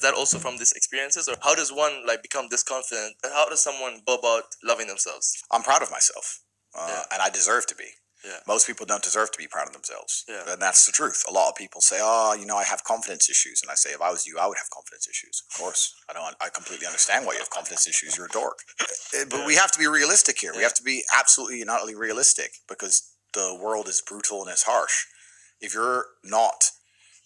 Is that also from these experiences, or how does one like become this confident? And how does someone go about loving themselves? I'm proud of myself, and I deserve to be. Yeah. Most people don't deserve to be proud of themselves. Yeah. And that's the truth. A lot of people say, oh, I have confidence issues. And I say, if I was you, I would have confidence issues. Of course. I completely understand why you have confidence issues. You're a dork. But we have to be realistic here. We have to be absolutely not only realistic, because the world is brutal and it's harsh. If you're not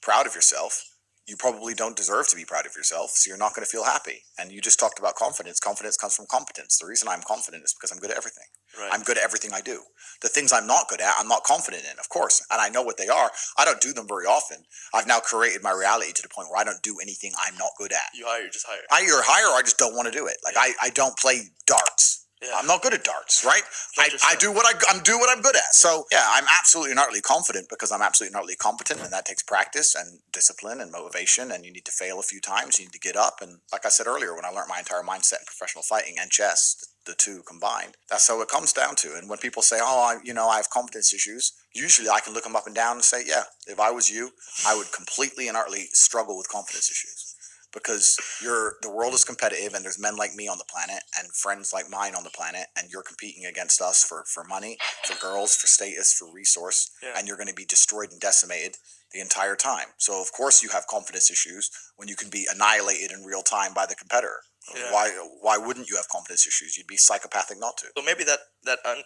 proud of yourself, you probably don't deserve to be proud of yourself, so you're not going to feel happy. And you just talked about confidence. Confidence comes from competence. The reason I'm confident is because I'm good at everything. Right. I'm good at everything I do. The things I'm not good at, I'm not confident in, of course. And I know what they are. I don't do them very often. I've now created my reality to the point where I don't do anything I'm not good at. You just hire. I either hire or I just don't want to do it. Like, I don't play darts. Yeah. I'm not good at darts, right? I do what I'm good at. So yeah, I'm absolutely and utterly confident because I'm absolutely and utterly competent, and that takes practice and discipline and motivation. And you need to fail a few times. You need to get up. And like I said earlier, when I learned my entire mindset in professional fighting and chess, the two combined, that's how it comes down to. And when people say, "Oh, I have confidence issues," usually I can look them up and down and say, "Yeah, if I was you, I would completely and utterly struggle with confidence issues." Because the world is competitive, and there's men like me on the planet and friends like mine on the planet, and you're competing against us for money, for girls, for status, for resource, and you're going to be destroyed and decimated the entire time. So of course you have confidence issues when you can be annihilated in real time by the competitor. Yeah. Why wouldn't you have confidence issues? You'd be psychopathic not to. So maybe that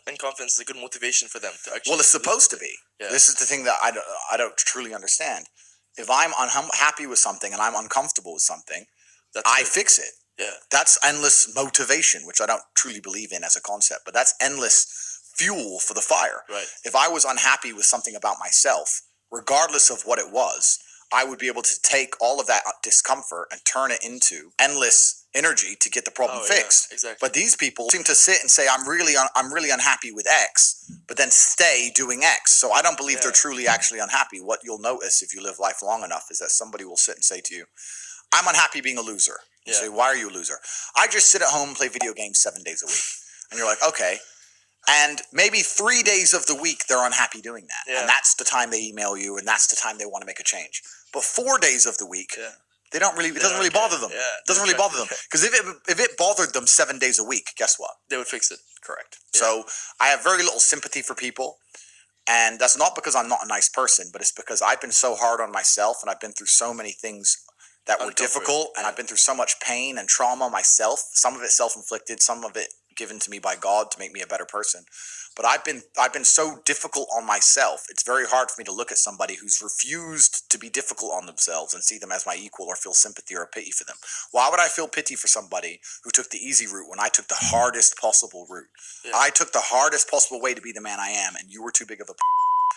unconfidence is a good motivation for them to actually. Well, it's supposed to be. Yeah. This is the thing that I don't truly understand. If I'm unhappy with something and I'm uncomfortable with something, I fix it. Yeah. That's endless motivation, which I don't truly believe in as a concept, but that's endless fuel for the fire. Right. If I was unhappy with something about myself, regardless of what it was, I would be able to take all of that discomfort and turn it into endless energy to get the problem fixed. Yeah, exactly. But these people seem to sit and say, I'm really unhappy with X, but then stay doing X. So I don't believe they're truly actually unhappy. What you'll notice if you live life long enough is that somebody will sit and say to you, I'm unhappy being a loser. You say, why are you a loser? I just sit at home and play video games 7 days a week. And you're like, okay. And maybe 3 days of the week they're unhappy doing that. Yeah. And that's the time they email you, and that's the time they want to make a change. But 4 days of the week, they don't really. It doesn't really bother them. Yeah, it doesn't really bother them. Because if it bothered them 7 days a week, guess what? They would fix it. Correct. Yeah. So I have very little sympathy for people. And that's not because I'm not a nice person, but it's because I've been so hard on myself, and I've been through so many things that were difficult, and I've been through so much pain and trauma myself. Some of it self-inflicted, some of it given to me by God to make me a better person. But I've been so difficult on myself. It's very hard for me to look at somebody who's refused to be difficult on themselves and see them as my equal or feel sympathy or pity for them. Why would I feel pity for somebody who took the easy route when I took the hardest possible route? Yeah. I took the hardest possible way to be the man I am, and you were too big of a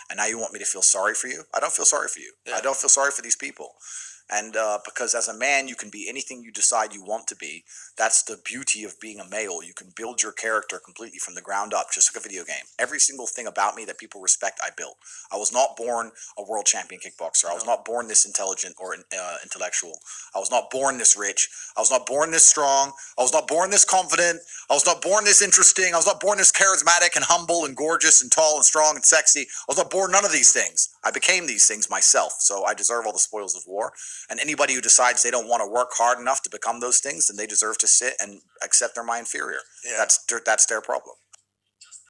and now you want me to feel sorry for you? I don't feel sorry for you. Yeah. I don't feel sorry for these people. And because as a man, you can be anything you decide you want to be. That's the beauty of being a male. You can build your character completely from the ground up, just like a video game. Every single thing about me that people respect, I built. I was not born a world champion kickboxer. I was not born this intelligent or intellectual. I was not born this rich. I was not born this strong. I was not born this confident. I was not born this interesting. I was not born this charismatic and humble and gorgeous and tall and strong and sexy. I was not born none of these things. I became these things myself. So I deserve all the spoils of war. And anybody who decides they don't want to work hard enough to become those things, then they deserve to sit and accept they're my inferior. Yeah. That's their problem.